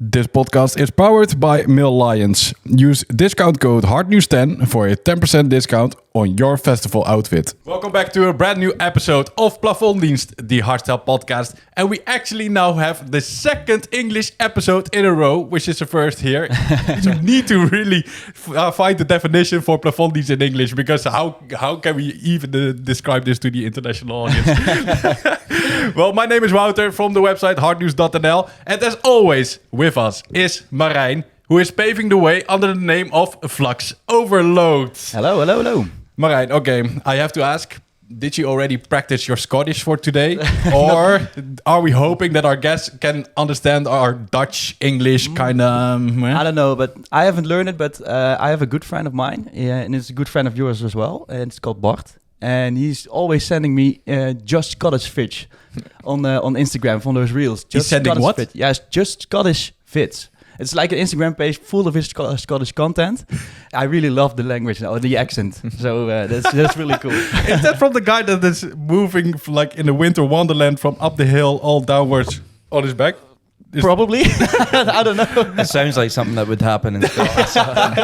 This podcast is powered by Mill Lions. Use discount code HARDNEWS10 for a 10% discount on your festival outfit. Welcome back to a brand new episode of PLAFONDDIENST, the Hardstyle Podcast. And we actually now have the second English episode in a row, which is the first here. You need to really find the definition for PLAFONDDIENST in English, because how can we even describe this to the international audience? Well, my name is Wouter from the website hardnews.nl. And as always, with us is Marijn, who is paving the way under the name of Flux Overload. Hello. Marijn, okay, I have to ask, did you already practice your Scottish for today? Or are we hoping that our guests can understand our Dutch, English kind of... I don't know, but I haven't learned it, but I have a good friend of mine, and it's a good friend of yours as well, and it's called Bart. And he's always sending me just Scottish fits on Instagram from those reels. He's sending Scottish what? Fit. Yes, just Scottish fits. It's like an Instagram page full of his Scottish content. I really love the language or the accent, so that's really cool. Is that from the guy that is moving like in a winter wonderland from up the hill all downwards on his back? Probably. I don't know. It sounds like something that would happen in Scotland.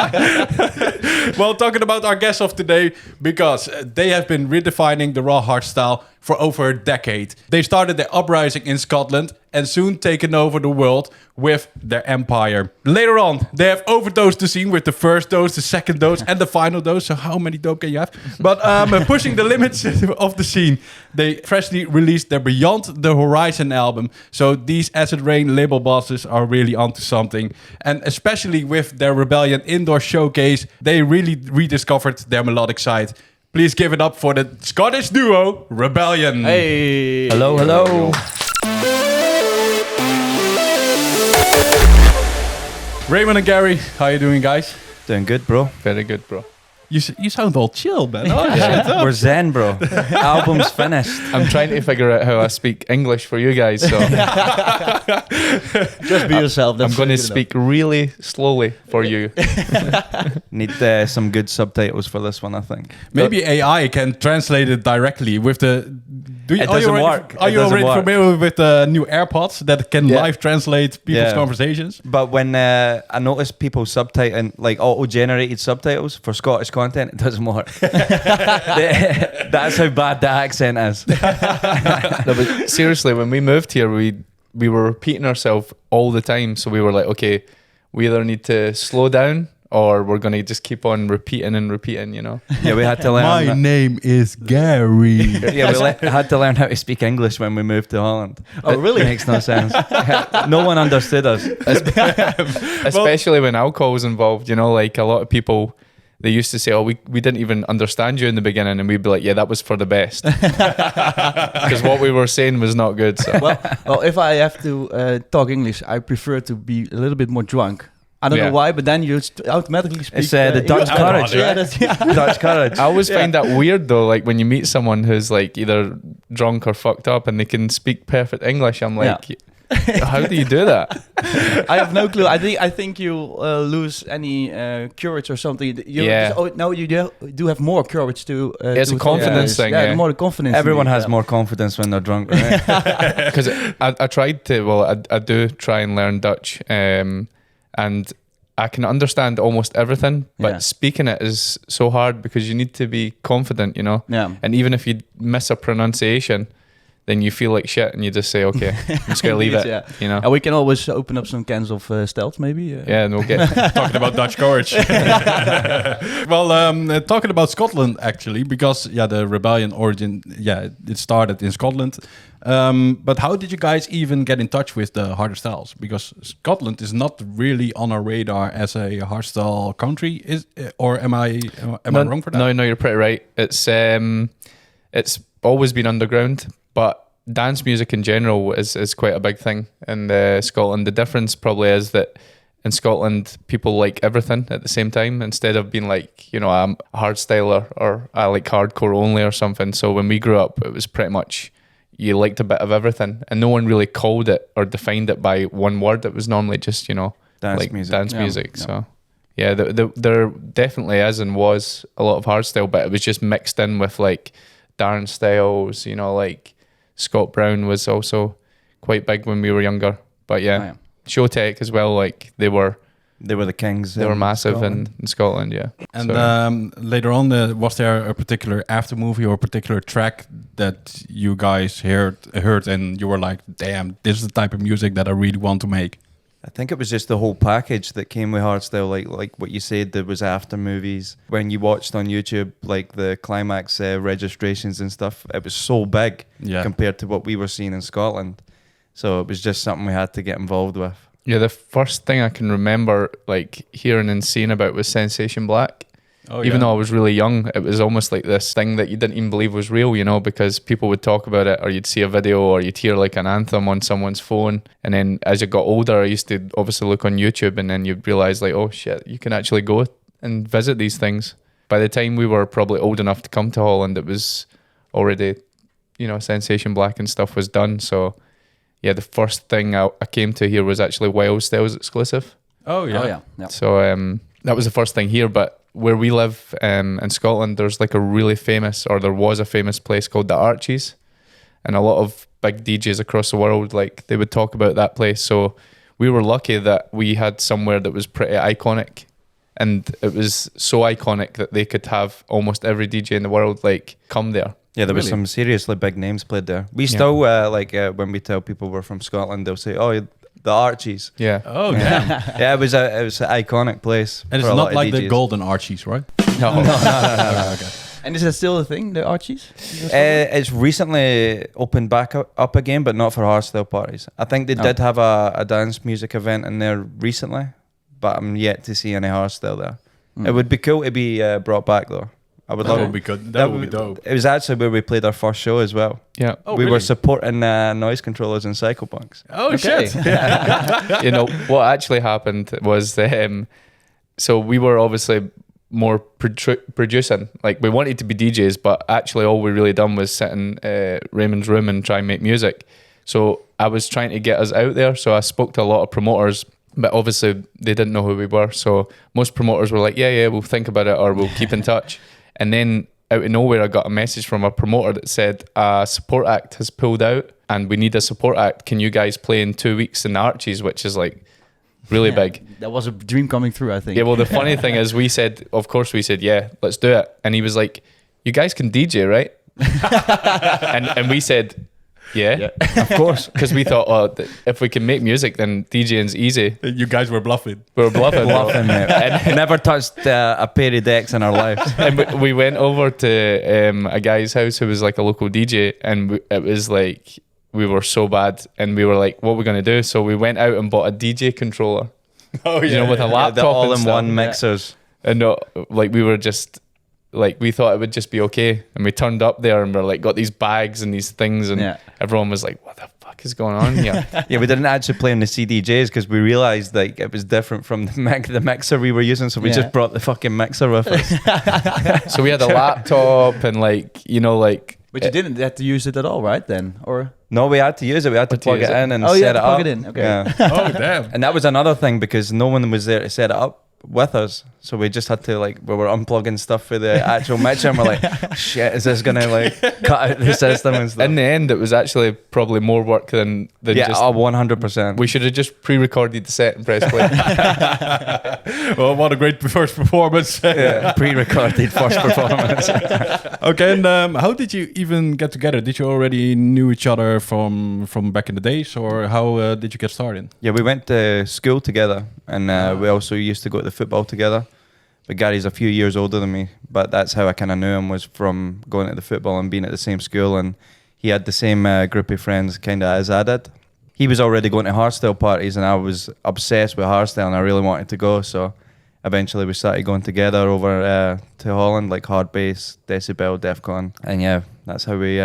Well, talking about our guests of today, because they have been redefining the raw hardstyle for over a decade. They started their uprising in Scotland and soon taken over the world with their empire. Later on, they have overdosed the scene with the first dose, the second dose, and the final dose. So how many dope can you have? But pushing the limits of the scene, they freshly released their Beyond the Horizon album. So these Acid Rain label bosses are really onto something. And especially with their Rebelion indoor showcase, they really rediscovered their melodic side. Please give it up for the Scottish duo, Rebelion. Hey. Hello. Raymond and Gary, how you doing, guys? Doing good, bro. Very good, bro. You sound all chill, man. Oh, yeah. We're zen, bro. Album's finished. I'm trying to figure out how I speak English for you guys, so Just be yourself. I'm going to speak really slowly for you. Need some good subtitles for this one, I think. Maybe AI can translate it directly with the... It doesn't work. Are you already familiar with the new AirPods that can live translate people's conversations? But when I notice people subtitling, like auto-generated subtitles for Scottish content, it doesn't work. That's how bad the accent is. No, but seriously, when we moved here, we were repeating ourselves all the time. So we were like, okay, we either need to slow down or we're going to just keep on repeating, you know? Yeah, we had to learn. My name is Gary. Yeah, we had to learn how to speak English when we moved to Holland. Oh, really? It makes no sense. No one understood us. Especially when alcohol was involved, you know, like a lot of people, they used to say, oh, we didn't even understand you in the beginning. And we'd be like, yeah, that was for the best. Because what we were saying was not good. So. Well, if I have to talk English, I prefer to be a little bit more drunk. I don't know why, but then you automatically speak. It's the Dutch courage, right? Dutch courage. I always find that weird though, like when you meet someone who's like either drunk or fucked up and they can speak perfect English. I'm like, how do you do that? I have no clue. I think you lose any courage or something. You do have more courage to... it's a confidence thing. Yeah, more confidence. Everyone has more confidence when they're drunk, right? Because I tried to, I do try and learn Dutch. And I can understand almost everything, but speaking it is so hard because you need to be confident, you know? Yeah. And even if you miss a pronunciation, then you feel like shit and you just say, okay, I'm just going to leave it, you know? And we can always open up some cans of Stealth, maybe. Yeah, and we'll get... Talking about Dutch courage. Well, talking about Scotland, actually, because, the Rebellion origin, it started in Scotland. But how did you guys even get in touch with the harder styles? Because Scotland is not really on our radar as a hardstyle country, am I wrong for that? No, you're pretty right. It's always been underground, but dance music in general is quite a big thing in Scotland. The difference probably is that in Scotland, people like everything at the same time instead of being like, you know, I'm a hardstyler or I like hardcore only or something. So when we grew up, it was pretty much you liked a bit of everything and no one really called it or defined it by one word. It was normally just, you know, dance music. So yeah, there definitely is and was a lot of hardstyle, but it was just mixed in with like Darren Styles, you know, like Scott Brown was also quite big when we were younger. But Showtech as well. Like they were the kings. They were massive Scotland. in Scotland, yeah. And So, later on, was there a particular after movie or a particular track that you guys heard and you were like, damn, this is the type of music that I really want to make? I think it was just the whole package that came with Hardstyle, like what you said, there was after movies. When you watched on YouTube, like the climax registrations and stuff, it was so big compared to what we were seeing in Scotland. So it was just something we had to get involved with. yeah, the first thing I can remember like hearing and seeing about was Sensation Black. Oh, Even though I was really young, it was almost like this thing that you didn't even believe was real, you know, because people would talk about it, or you'd see a video, or you'd hear like an anthem on someone's phone. And then as you got older, I used to obviously look on YouTube, and then you'd realize like, oh shit, you can actually go and visit these things. By the time we were probably old enough to come to Holland, it was already, you know, Sensation Black and stuff was done. So yeah, the first thing I came to here was actually wallstyle's exclusive. Oh yeah. Oh yeah. Yeah. So that was the first thing here. But where we live in Scotland, there's like a really famous, or there was a famous place called the Archies, and a lot of big DJs across the world, like they would talk about that place. So we were lucky that we had somewhere that was pretty iconic, and it was so iconic that they could have almost every DJ in the world like come there. Yeah, there was Really? some seriously big names played there. We still, when we tell people we're from Scotland, they'll say, oh, the Archies. Yeah. Oh damn. Yeah, it was an iconic place. And it's for a lot not of like the DJs. golden Archies, right? No. Okay. And is that still a thing, the Archies? It's recently opened back up again, but not for hardstyle parties. I think they did have a dance music event in there recently, but I'm yet to see any hardstyle there. It would be cool to be brought back though. I would That love would it. be good. That would be dope. It was actually where we played our first show as well. Yeah. Oh, we really? were supporting noise controllers and psychopunks. Oh Okay. shit. You know, what actually happened was so we were obviously more producing. Like we wanted to be DJs, but actually all we really done was sit in Raymond's room and try and make music. So I was trying to get us out there. So I spoke to a lot of promoters, but obviously they didn't know who we were. So most promoters were like, yeah, we'll think about it, or we'll keep in touch. And then out of nowhere, I got a message from a promoter that said, a support act has pulled out and we need a support act. Can you guys play in 2 weeks in the Archies, which is like really big. That was a dream coming through, I think. Yeah, well, the funny thing is of course we said, yeah, let's do it. And he was like, you guys can DJ, right? and we said, yeah, of course. Because we thought, if we can make music, then DJing's easy. You guys were bluffing. We were bluffing. Bluffing, mate. And, Never touched a pair of decks in our lives. and we went over to a guy's house who was like a local DJ, and it was like, we were so bad, and we were like, what are we going to do? So we went out and bought a DJ controller. Oh You know, with a laptop the and all-in-one stuff. mixers. And like we were just like, we thought it would just be okay, and we turned up there and we're like, got these bags and these things, and everyone was like, what the fuck is going on here? Yeah, we didn't actually play on the CDJs because we realized like it was different from the mixer we were using, so we just brought the fucking mixer with us. So we had a laptop and like, you know, like, But you didn't have to use it at all, right? Then, or No, we had to use it. We had to plug it in and you set had to it plug up. it in. Okay. Yeah. Oh damn. And that was another thing because no one was there to set it up with us. So we just had to we were unplugging stuff for the actual mixer and we're like, shit, is this gonna cut out the system and stuff? in the end, it was actually probably more work than yeah, just. 100%. We should have just pre-recorded the set and press play. Well, what a great first performance. yeah, pre-recorded first performance. Okay, and how did you even get together? Did you already knew each other from back in the days, or how did you get started? Yeah, we went to school together and we also used to go to the football together. But Gary's a few years older than me, but that's how I kind of knew him, was from going to the football and being at the same school, and he had the same group of friends kind of as I did. He was already going to hardstyle parties and I was obsessed with hardstyle and I really wanted to go, so eventually we started going together over to Holland, like Hard Bass, Decibel, Defcon, and yeah, that's how we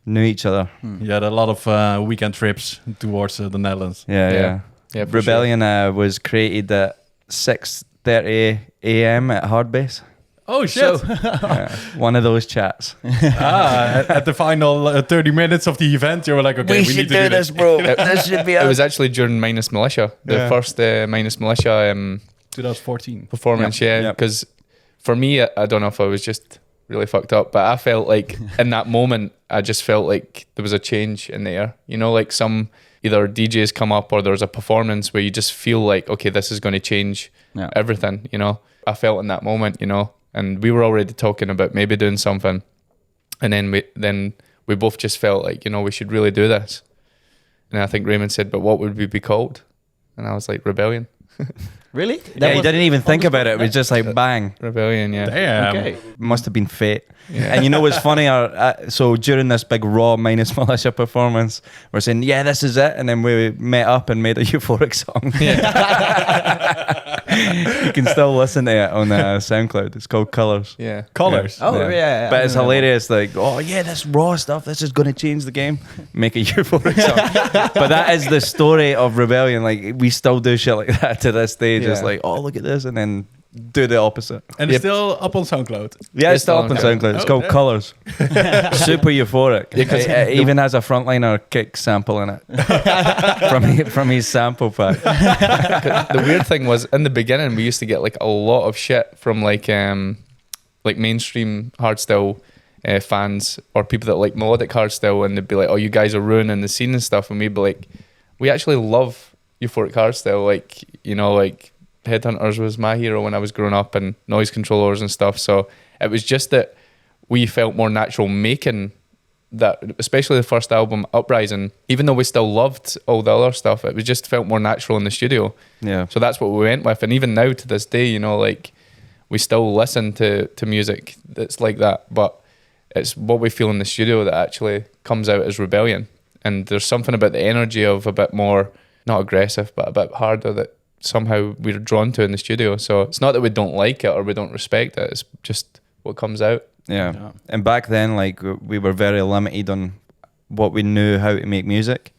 knew each other. You had a lot of weekend trips towards the Netherlands. Yeah. Yeah, for Rebellion was created at 6:30 a.m. at Hard Bass. Oh shit! One of those chats. At the final 30 minutes of the event, you were like, okay, we need to do this. bro. This should be It was actually during Minus Militia, the first Minus Militia 2014. performance, Yep. yeah. Because for me, I don't know if I was just really fucked up, but I felt like in that moment, I just felt like there was a change in the air. You know, like some either DJs come up or there's a performance where you just feel like, okay, this is going to change everything, you know. I felt in that moment, you know, and we were already talking about maybe doing something, and then we both just felt like, you know, we should really do this. And I think Raymond said, but what would we be called? And I was like, Rebellion. Really? Yeah, he didn't even think about it. It was just like bang. Rebellion, yeah. Damn. Okay. Must have been fate. Yeah. And you know what's funny? So during this big Raw minus Militia performance, we're saying, yeah, this is it. And then we met up and made a Euphoric song. You can still listen to it on SoundCloud. It's called Colors. Yeah. Colors. Oh, yeah. But it's hilarious. Like, oh, yeah, this Raw stuff, this is going to change the game. Make a Euphoric song. But that is the story of Rebellion. Like, we still do shit like that to this day. Just like, oh, look at this. And then do the opposite. And it's still up on SoundCloud. Yeah, it's still up on SoundCloud. It's called Colors. Super euphoric. It even has a frontliner kick sample in it from his sample pack. The weird thing was, in the beginning, we used to get like a lot of shit from like mainstream hardstyle fans or people that like melodic hardstyle, and they'd be like, "Oh, you guys are ruining the scene and stuff," and we'd be like, "We actually love euphoric hardstyle. Like, you know, like." Headhunters was my hero when I was growing up, and Noise Controllers and stuff. So it was just that we felt more natural making that, especially the first album, Uprising. Even though we still loved all the other stuff, it was just felt more natural in the studio. Yeah. So that's what we went with. And even now to this day, you know, like we still listen to music that's like that, but it's what we feel in the studio that actually comes out as Rebellion. And there's something about the energy of a bit more, not aggressive, but a bit harder that somehow we're drawn to in the studio. So it's not that we don't like it or we don't respect it, it's just what comes out. Yeah. And back then, like, we were very limited on what we knew how to make music,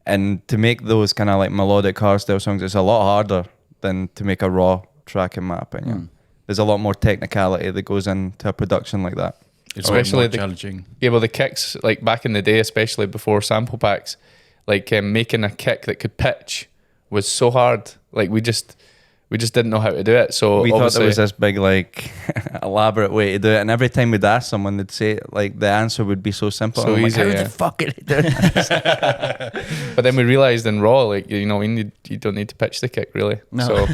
and to make those kind of like melodic hardstyle songs, it's a lot harder than to make a raw track, in my opinion. There's a lot more technicality that goes into a production like that. It's especially more challenging. Yeah, well, the kicks, like back in the day, especially before sample packs, like making a kick that could pitch was so hard. Like we just didn't know how to do it. So we thought there was this big like elaborate way to do it, and every time we'd ask someone, they'd say like the answer would be so simple. So I'm easy, like, how the fuck are they doing this? But then we realized in raw, like, you know, you don't need to pitch the kick really. No. So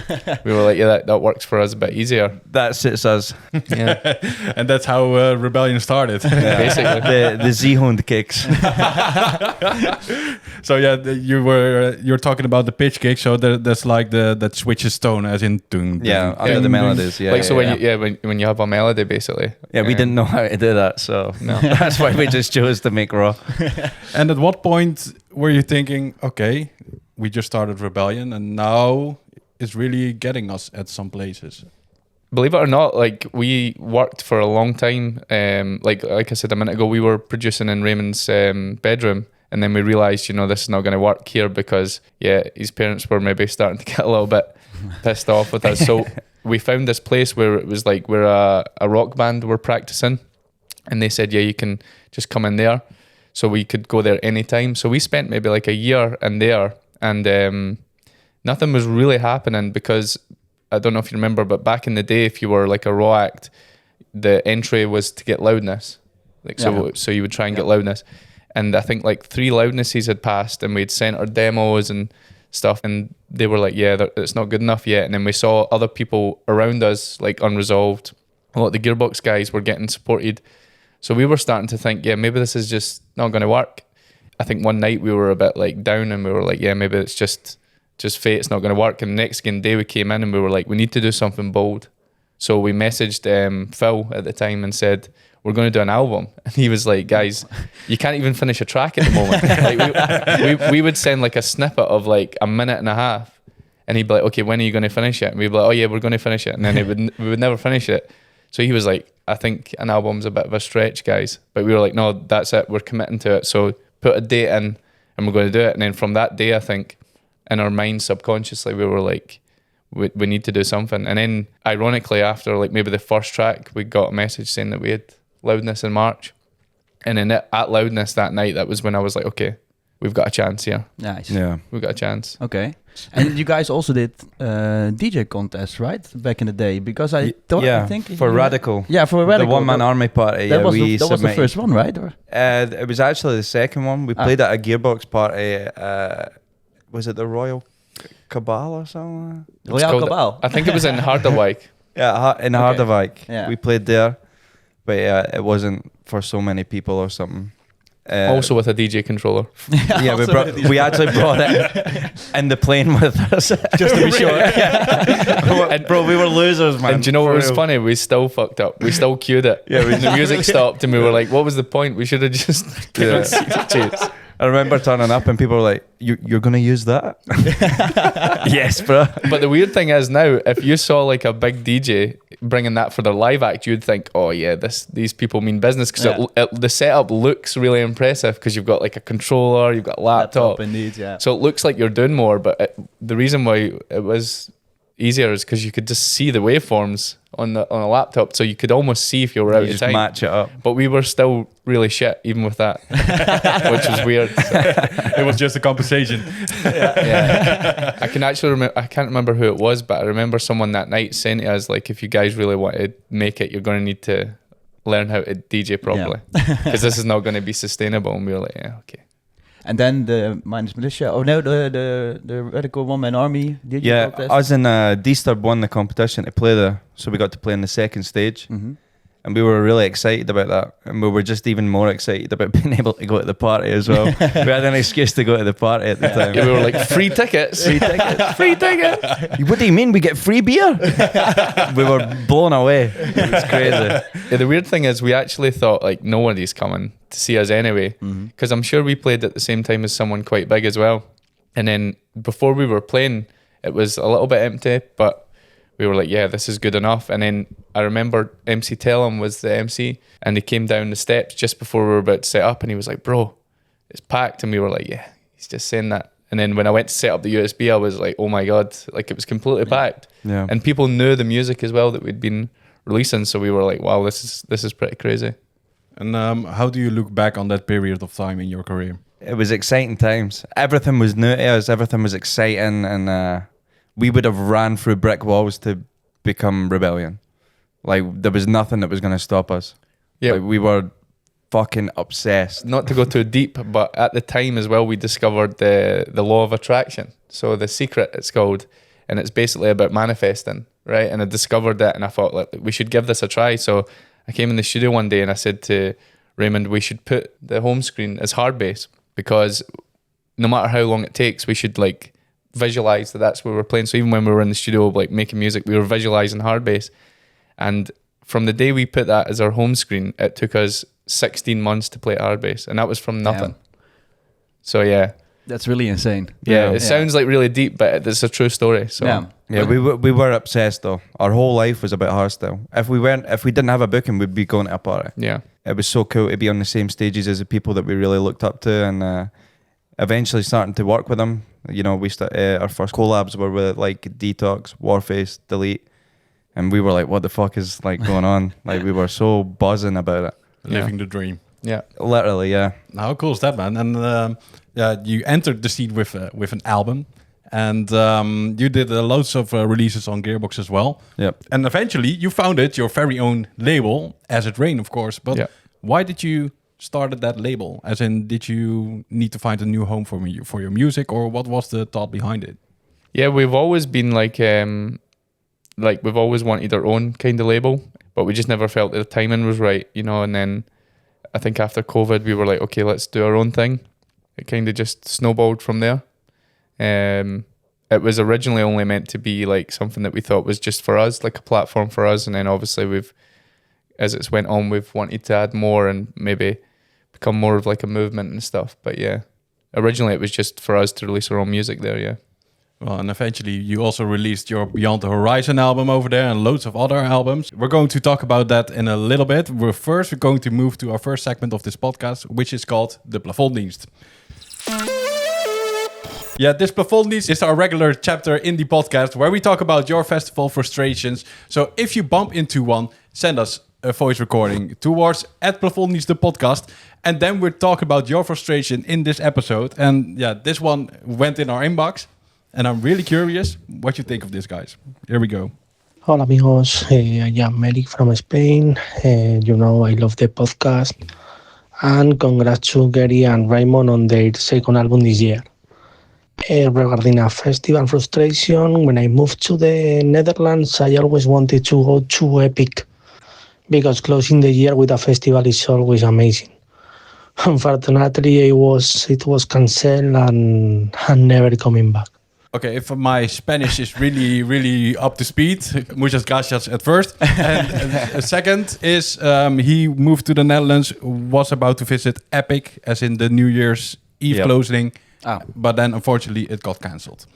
we were like, yeah, that works for us a bit easier. That suits us. Yeah, And that's how Rebellion started. basically. The Z-Hound kicks. So yeah, you're talking about the pitch kick. So there's like that switches tone, as in dun, Yeah, dun, under dun, the dun. melodies. Yeah, Like yeah, so yeah. when you have a melody, basically. Yeah, we didn't know how to do that, so No. that's why we just chose to make raw. And at what point were you thinking, okay, we just started Rebellion, and now it's really getting us at some places? Believe it or not, like we worked for a long time. Like I said a minute ago, we were producing in Raymond's bedroom, and then we realized, you know, this is not going to work here because, yeah, his parents were maybe starting to get a little bit pissed off with us. So we found this place where it was like where a rock band were practicing, and they said, yeah, you can just come in there. So we could go there anytime. So we spent maybe like a year in there, and nothing was really happening because, I don't know if you remember, but back in the day, if you were like a raw act, the entry was to get loudness. Like so you would try and get loudness. And I think like 3 loudnesses had passed, and we'd sent our demos and stuff, and they were like, yeah, it's not good enough yet. And then we saw other people around us, like Unresolved. A lot of the Gearbox guys were getting supported. So we were starting to think, yeah, maybe this is just not going to work. I think one night we were a bit like down, and we were like, yeah, maybe it's just fate, it's not going to work. And the next day we came in and we were like, we need to do something bold. So we messaged Phil at the time and said, we're going to do an album. And he was like, guys, you can't even finish a track at the moment. Like we would send like a snippet of like a minute and a half, and he'd be like, okay, when are you going to finish it? And we'd be like, oh yeah, we're going to finish it. And then we would never finish it. So he was like, I think an album's a bit of a stretch, guys. But we were like, no, that's it, we're committing to it. So put a date in and we're going to do it. And then from that day, I think in our minds subconsciously, we were like, we need to do something. And then ironically, after like maybe the first track, we got a message saying that we had Loudness in March. And then at Loudness that night, that was when I was like, okay, we've got a chance here. Nice. Yeah. We've got a chance. Okay. And you guys also did DJ contests, right? Back in the day, because I think for Radical. Yeah, for Radical. The one-man army party. That was was the first one, right? Or? It was actually the second one. We played at a Gearbox party. Was it the Royal Cabal or something? Royal Cabal. I think it was in Harderwijk. Yeah, in Harderwijk. Yeah. We played there, but it wasn't for so many people or something. Also with a DJ controller. Yeah, we actually brought it in the plane with us. Just to be sure. And bro, we were losers, man. And do you know what was funny? We still fucked up. We still queued it. Yeah, the music stopped and we were like, what was the point? We should have just given seats. I remember turning up and people were like, "You're gonna use that?" Yes, bro. But the weird thing is now, if you saw like a big DJ bringing that for their live act, you'd think, "Oh yeah, these people mean business," because the setup looks really impressive because you've got like a controller, you've got a laptop. Indeed, yeah. So it looks like you're doing more. But the reason why it was easier is because you could just see the waveforms on a laptop, so you could almost see if you were out of just time. match it up. But we were still really shit even with that, which was weird. So. It was just a compensation. Yeah. I can actually remember. I can't remember who it was, but I remember someone that night saying to us, like, if you guys really want to make it, you're going to need to learn how to DJ properly because this is not going to be sustainable. And we were like, yeah, okay. And then the Minus Militia. Oh no, the Radical One Man Army. Did you contest? Us and d-sturb won the competition to play there, so we got to play in the second stage. Mm-hmm. And we were really excited about that. And we were just even more excited about being able to go to the party as well. We had an excuse to go to the party at the time. Yeah, we were like, free tickets. Free tickets. Free ticket. What do you mean we get free beer? We were blown away. It was crazy. Yeah, the weird thing is we actually thought like nobody's coming to see us anyway. Because I'm sure we played at the same time as someone quite big as well. And then before we were playing, it was a little bit empty, but we were like, yeah, this is good enough. And then I remember MC Tellum was the MC and he came down the steps just before we were about to set up and he was like, bro, it's packed. And we were like, yeah, he's just saying that. And then when I went to set up the USB, I was like, oh my God, like it was completely packed. Yeah. And people knew the music as well that we'd been releasing. So we were like, wow, this is pretty crazy. And how do you look back on that period of time in your career? It was exciting times. Everything was new to us. Everything was exciting. And we would have ran through brick walls to become Rebellion. Like, there was nothing that was going to stop us. Yeah. Like, we were fucking obsessed. Not to go too deep, but at the time as well, we discovered the law of attraction. So The Secret, it's called, and it's basically about manifesting, right? And I discovered that, and I thought, like, we should give this a try. So I came in the studio one day, and I said to Raymond, we should put the home screen as hard bass, because no matter how long it takes, we should, like, visualize that that's where we're playing. So even when we were in the studio, like, making music, we were visualizing hard bass. And from the day we put that as our home screen, it took us 16 months to play hard bass, and that was from nothing. Damn. So yeah, that's really insane. Yeah, it sounds like really deep, but it's a true story. So yeah, we were obsessed though. Our whole life was about hardstyle. If we didn't have a booking, we'd be going to a party. Yeah, it was so cool to be on the same stages as the people that we really looked up to, and eventually starting to work with them. You know, we our first collabs were with like Detox, Warface, Delete, and we were like, "What the fuck is like going on?" Like, we were so buzzing about it. Living the dream. Yeah, literally, yeah. How cool is that, man? And you entered the scene with an album, and you did loads of releases on Gearbox as well. Yep. And eventually, you founded your very own label, As It Rain, of course. But why did you started that label? As in, did you need to find a new home for your music, or what was the thought behind it? Yeah, we've always been like we've always wanted our own kind of label, but we just never felt that the timing was right, you know. And then I think after COVID, we were like, okay, let's do our own thing. It kind of just snowballed from there. It was originally only meant to be like something that we thought was just for us, like a platform for us. And then obviously as it's went on, we've wanted to add more and maybe become more of like a movement and stuff. But yeah, originally it was just for us to release our own music there, yeah. Well, and eventually you also released your Beyond the Horizon album over there and loads of other albums. We're going to talk about that in a little bit. We're going to move to our first segment of this podcast, which is called the PLAFONDDIENST. Yeah, this PLAFONDDIENST is our regular chapter in the podcast where we talk about your festival frustrations. So if you bump into one, send us a voice recording towards @PLAFONDDIENST the podcast, and then we'll talk about your frustration in this episode. And yeah, this one went in our inbox. And I'm really curious what you think of this, guys. Here we go. Hola amigos, I am Eric from Spain. I love the podcast. And congrats to Gary and Raymond on their second album this year. Regarding a festival frustration, when I moved to the Netherlands, I always wanted to go to Epic because closing the year with a festival is always amazing. Unfortunately, it was cancelled and never coming back. Okay, if my Spanish is really, really up to speed, muchas gracias at first. And second is he moved to the Netherlands, was about to visit Epic, as in the New Year's Eve closing, but then unfortunately it got cancelled.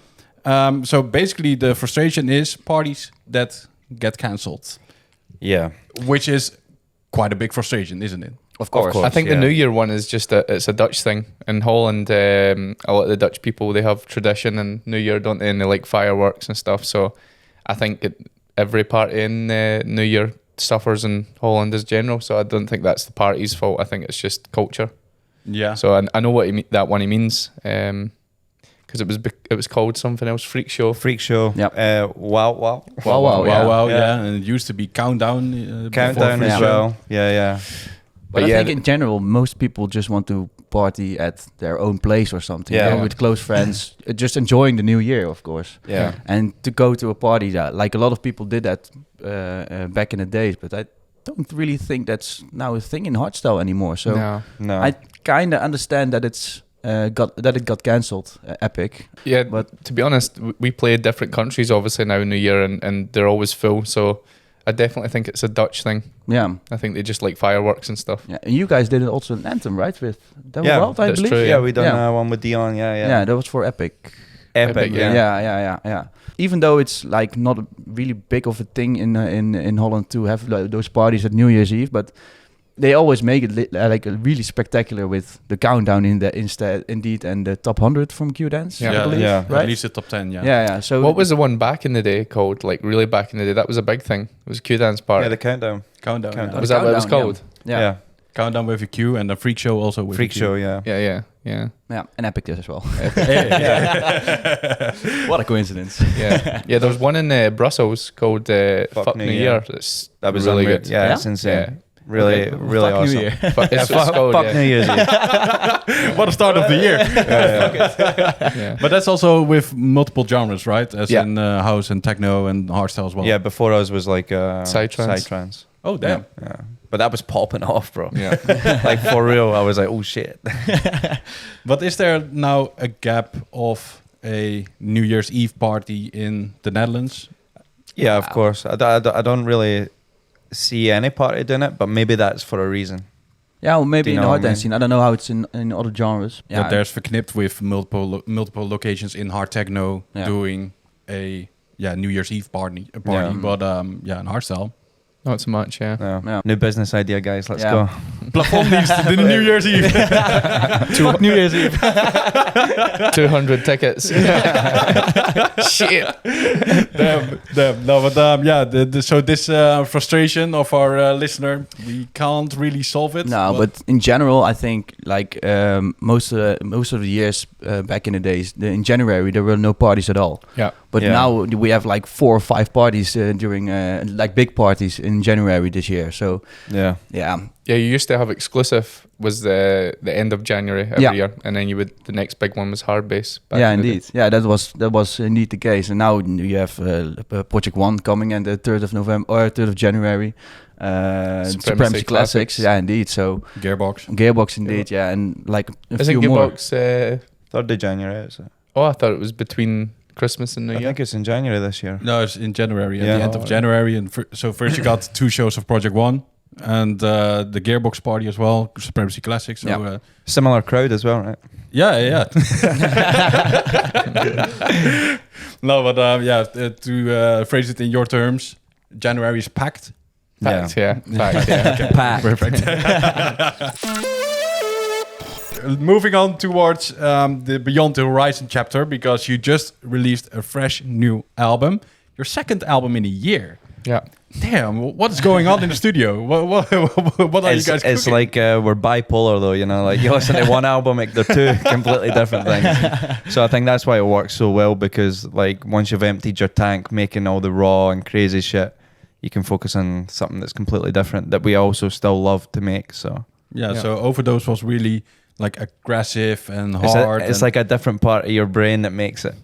So basically the frustration is parties that get cancelled. Yeah. Which is quite a big frustration, isn't it? Of course. I think the New Year one is just it's a Dutch thing. In Holland, a lot of the Dutch people, they have tradition and New Year, don't they? And they like fireworks and stuff. So I think every party in New Year suffers in Holland as general. So I don't think that's the party's fault. I think it's just culture. Yeah. So I know what that one he means. Because it was called something else, Freak Show. Freak Show. Yep. Wow. Yeah. And it used to be Countdown. Countdown as well. Yeah. But I think in general, most people just want to party at their own place or something. Yeah. With close friends, just enjoying the new year, of course. Yeah. And to go to a party, like a lot of people did that back in the days, but I don't really think that's now a thing in hardstyle anymore. So No. I kind of understand that it got cancelled, Epic. Yeah, but to be honest, we play different countries obviously now in New Year, and they're always full. So I definitely think it's a Dutch thing. Yeah. I think they just like fireworks and stuff. Yeah, and you guys did also an anthem, right? With Devil Wild, I that's believe. true. Yeah, we done one with Dion. Yeah. That was for Epic. Epic. Yeah. Even though it's like not really big of a thing in Holland to have those parties at New Year's Eve, but they always make it like really spectacular with the countdown indeed, and the top 100 from Q-Dance. I believe, right? At least the top 10. Yeah. So what was the one back in the day called? Like really back in the day, that was a big thing. It was a Q-Dance party. Yeah, the countdown. Countdown. Countdown. Was that what it was called? Yeah. Countdown with a Q and the Freak Show also with Freak a Q. Show. Yeah. Yeah. And Epic did as well. Yeah. What a coincidence. Yeah. There was one in Brussels called Fuck New Year. That was really unreal. good. Yeah, it's insane. Yeah. Really Fuck awesome. New Year. It's called, Fuck New Year's Eve. What a start of the year. Yeah. But that's also with multiple genres, right? As Yeah. in house and techno and hardstyle as well. Yeah, before us was like Psytrance. Oh, damn. Yeah. But that was popping off, bro. Yeah. Like for real, I was like, oh shit. But is there now a gap of a New Year's Eve party in the Netherlands? Yeah, of course. I don't really see any party doing it, but maybe that's for a reason. Yeah, well, maybe Do you in the know hard what I dance scene. I don't know how it's in other genres. That there's verknipt with multiple locations in hard techno doing a New Year's Eve party. Yeah. But in hardstyle. Not so much, yeah. Yeah. New business idea, guys. Let's go. PLAFONDDIENST the New Year's Eve. New Year's Eve. 200 tickets. Shit. Damn. No, but so this frustration of our listener, we can't really solve it. No, but in general, I think like most of the years back in the days, in January there were no parties at all. Yeah. But now we have like 4 or 5 parties during like big parties in January this year. So Yeah. Yeah, you used to have exclusive was the end of January every year, and then the next big one was Hardbase. Yeah, indeed. Yeah, that was indeed the case. And now you have Project One coming and the 3rd of November or 3rd of January. Supremacy Classics. Yeah, indeed. So Gearbox indeed. Yeah, and like a Isn't few more. Gearbox 3rd of January, is it? Oh, I thought it was between Christmas and New I Year. think it's in January this year. No, it's in January, at the end of January. And so first you got 2 shows of Project One and the Gearbox party as well, Supremacy Classics. So, similar crowd as well, right? Yeah. No, but to phrase it in your terms, January is packed. Fact, yeah. Okay. Packed. Perfect. Moving on towards the Beyond the Horizon chapter, because you just released a fresh new album, your 2nd album in a year. Yeah. Damn, what is going on in the studio? What are you guys cooking? It's like we're bipolar though, you know, like you listen to one album, like they're two completely different things. So I think that's why it works so well, because like once you've emptied your tank making all the raw and crazy shit, you can focus on something that's completely different that we also still love to make. So so Overdose was really like aggressive and it's hard. it's like a different part of your brain that makes it.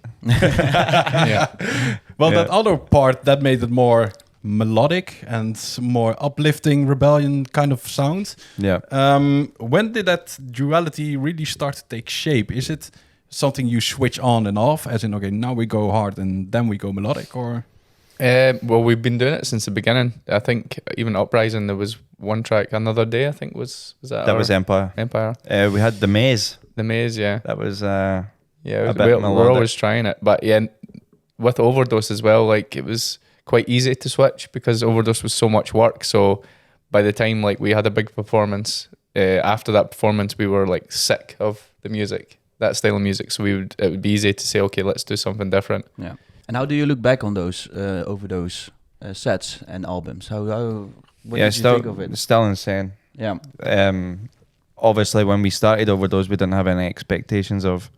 Well, that other part that made it more melodic and more uplifting Rebellion kind of sound. Yeah. When did that duality really start to take shape? Is it something you switch on and off, as in, okay, now we go hard and then we go melodic, or? Well, we've been doing it since the beginning. I think even Uprising, there was one track, Another Day, I think was that was Empire. We had The Maze. The Maze, yeah. That was yeah, bit we're always trying it. But yeah, with Overdose as well, like it was quite easy to switch because Overdose was so much work. So by the time like we had a big performance, after that performance, we were like sick of the music, that style of music. So it would be easy to say, okay, let's do something different. Yeah. And how do you look back on those Overdose sets and albums? What did you think of it? Still insane. Yeah. Obviously, when we started Overdose, we didn't have any expectations of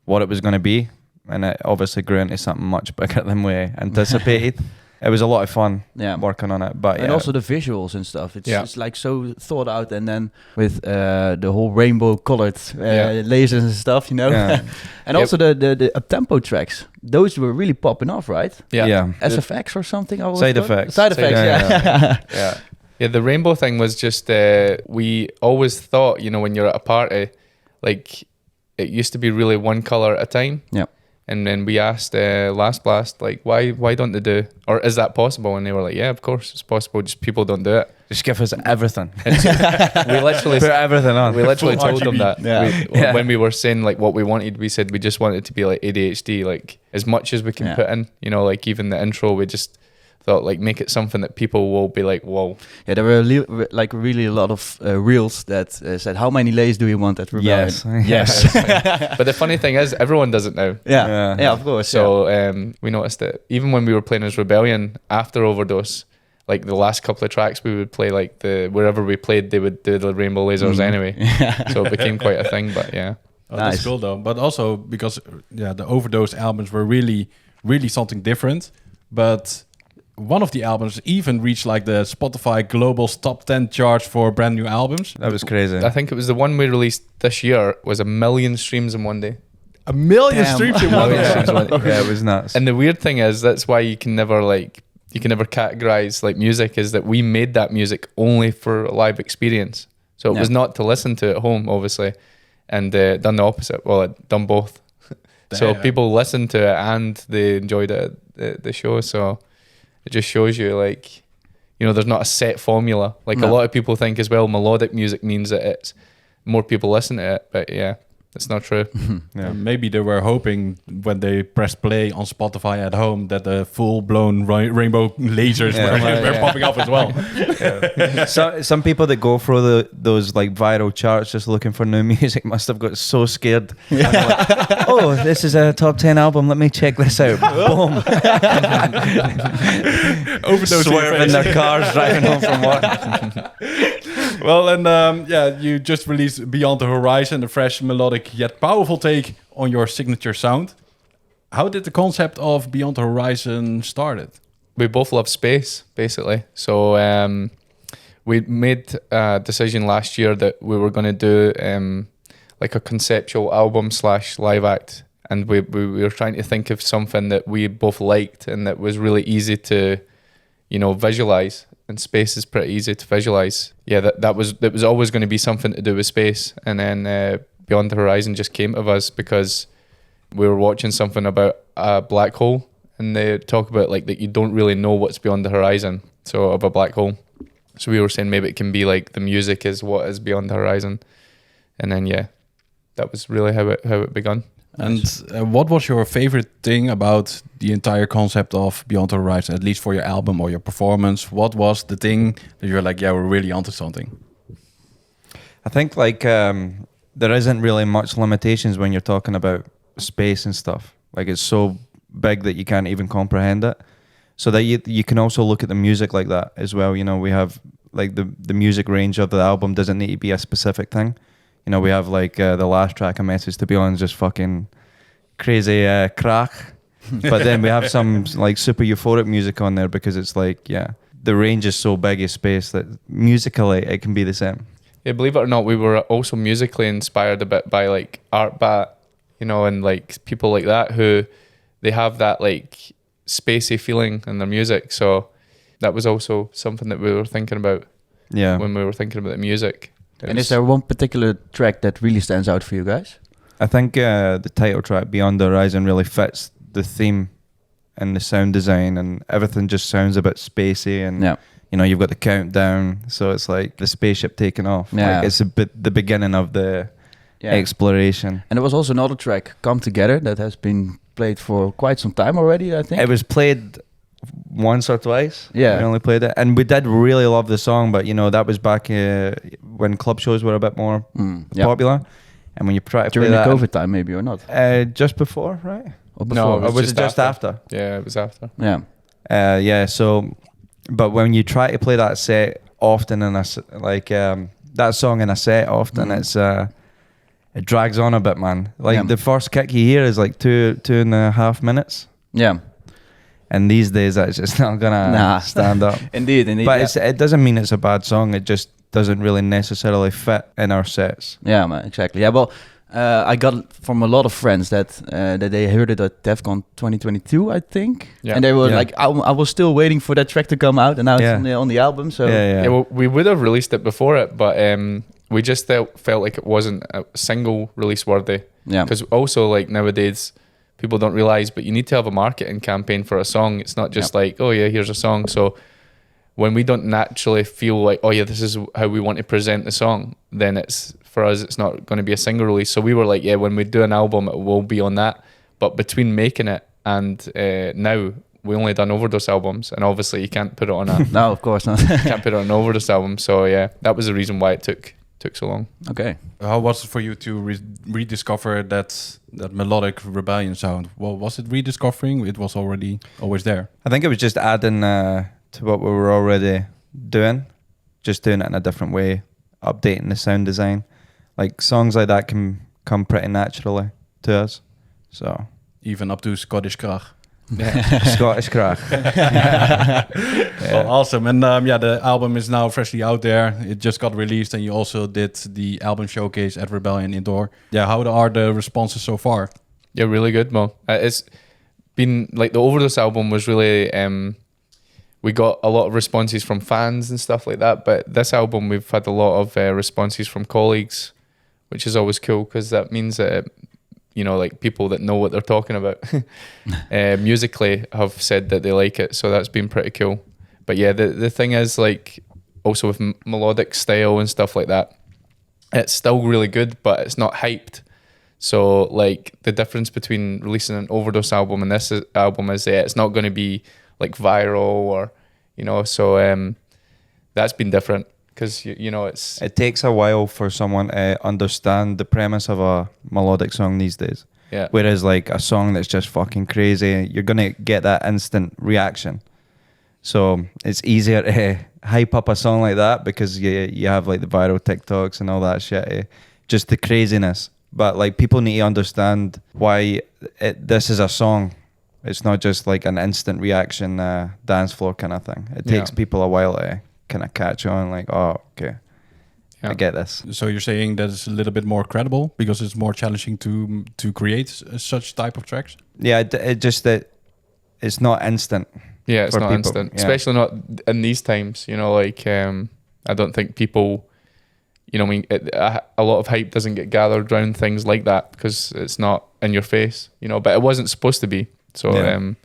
what it was going to be, and it obviously grew into something much bigger than we anticipated. It was a lot of fun working on it, but and also the visuals and stuff. It's like so thought out, and then with the whole rainbow colored lasers and stuff, you know. Yeah. And also the up-tempo tracks, those were really popping off, right? Yeah. SFX or something. Side effects. Side effects. Yeah. Yeah, the rainbow thing was just we always thought, you know, when you're at a party, like it used to be really one color at a time. Yeah. And then we asked Last Blast, like, why don't they do, or is that possible? And they were like, yeah, of course it's possible, just people don't do it. Just give us everything. We literally put everything on. We literally told them that. Yeah. When we were saying like what we wanted, we said we just wanted it to be like ADHD, like as much as we can put in, you know, like even the intro, we just thought like make it something that people will be like, whoa. Yeah, there were like really a lot of reels that said, how many lays do you want at Rebellion? Yes. But the funny thing is, everyone does it now. Yeah, of course. So we noticed that even when we were playing as Rebellion after Overdose, like the last couple of tracks we would play, like wherever we played, they would do the rainbow lasers anyway. So it became quite a thing, but yeah. Oh, that's cool though. But also because the Overdose albums were really, really something different. But one of the albums even reached like the Spotify Global Top 10 charts for brand new albums. That was crazy. I think it was the one we released this year was 1 million streams in one day. 1 million streams in one day. Yeah, it was nuts. And the weird thing is, that's why you can never categorize like music, is that we made that music only for a live experience. So it was not to listen to at home, obviously, and done the opposite. Well, I'd done both. So people listened to it and they enjoyed it at the show. So it just shows you, like, you know, there's not a set formula. Like a lot of people think as well, melodic music means that it's more people listen to it, but yeah, it's not true. Maybe they were hoping when they pressed play on Spotify at home that the full-blown rainbow lasers were popping up as well. So some people that go through those like viral charts just looking for new music must have got so scared. Like, oh, this is a top 10 album. Let me check this out. Boom. Overdose swerving their cars driving home from work. Well, and you just released Beyond the Horizon, a fresh, melodic yet powerful take on your signature sound. How did the concept of Beyond the Horizon started? We both love space, basically. So we made a decision last year that we were going to do like a conceptual album / live act. And we were trying to think of something that we both liked and that was really easy to, you know, visualize. And space is pretty easy to visualize. Yeah, that was always going to be something to do with space. And then Beyond the Horizon just came to us because we were watching something about a black hole, and they talk about like that you don't really know what's beyond the horizon, so of a black hole. So we were saying maybe it can be like the music is what is beyond the horizon. And then that was really how it begun. And what was your favorite thing about the entire concept of Beyond the Horizon, at least for your album or your performance? What was the thing that you're like, yeah, we're really onto something? I think like there isn't really much limitations when you're talking about space and stuff. Like it's so big that you can't even comprehend it. so that you can also look at the music like that as well. You know, we have like the music range of the album doesn't need to be a specific thing. You know, we have like the last track, A Message to Beyond, just fucking crazy crack. But then we have some like super euphoric music on there because it's like, the range is so big a space that musically it can be the same. Yeah, believe it or not, we were also musically inspired a bit by like Art Bat, you know, and like people like that who they have that like spacey feeling in their music. So that was also something that we were thinking about when we were thinking about the music. And is there one particular track that really stands out for you guys? I think the title track, Beyond the Horizon, really fits the theme and the sound design, and everything just sounds a bit spacey, and you know, you've got the countdown, so it's like the spaceship taking off. Like it's a bit the beginning of the exploration. And there was also another track, Come Together, that has been played for quite some time already, I think. It was played once or twice. Yeah. We only played it. And we did really love the song, but you know, that was back when club shows were a bit more popular. And when you try to during play the COVID time, maybe, or not? Just before, right? Or before? No, or was it just after? Yeah, it was after. Yeah. So, but when you try to play that set often in that song in a set often, it's it drags on a bit, man. Like the first kick you hear is like 2.5 minutes. Yeah. And these days that's just not gonna stand up. Indeed. But it doesn't mean it's a bad song. It just doesn't really necessarily fit in our sets. Yeah, man, exactly. Yeah, well, I got from a lot of friends that they heard it at DEFCON 2022, I think. Yeah. And they were like, I was still waiting for that track to come out, and now it's on the album. So well, we would have released it before it, but we just felt like it wasn't a single release worthy. Yeah. Because also, like, nowadays, people don't realize, but you need to have a marketing campaign for a song. It's not just like, oh yeah, here's a song. So when we don't naturally feel like, oh yeah, this is how we want to present the song, then for us, it's not going to be a single release. So we were like, when we do an album, it will be on that. But between making it and now, we only done Overdose albums, and obviously you can't put it on a no, of course not. Can't put it on an Overdose album. So that was the reason why it took so long. Okay. How was it for you to rediscover that melodic Rebellion sound? Well, was it rediscovering? It was already always there. I think it was just adding to what we were already doing, just doing it in a different way, updating the sound design. Like songs like that can come pretty naturally to us. So even up to Scottish Krach. Scottish Krach. Well, awesome. And the album is now freshly out there. It just got released, and you also did the album showcase at Rebellion Indoor. Yeah, how are the responses so far? Yeah, really good, Mo. It's been like the Overdose album was really we got a lot of responses from fans and stuff like that, but this album we've had a lot of responses from colleagues, which is always cool because that means that you know, like people that know what they're talking about musically have said that they like it, so that's been pretty cool. But yeah, the thing is, like, also with melodic style and stuff like that, it's still really good, but it's not hyped. So like the difference between releasing an Overdose album and this album is it's not going to be like viral or, you know, so that's been different. Because, you know, it takes a while for someone to understand the premise of a melodic song these days. Yeah. Whereas like a song that's just fucking crazy, you're going to get that instant reaction. So it's easier to hype up a song like that because you have like the viral TikToks and all that shit. Just the craziness. But like people need to understand why this is a song. It's not just like an instant reaction dance floor kind of thing. It takes people a while to kind of catch on, like, oh, okay, I get this. So you're saying that it's a little bit more credible because it's more challenging to create such type of tracks? Yeah, it just that it's not instant. Yeah, it's not instant, especially not in these times. You know, like I don't think people, you know, I mean, a lot of hype doesn't get gathered around things like that because it's not in your face. You know, but it wasn't supposed to be. So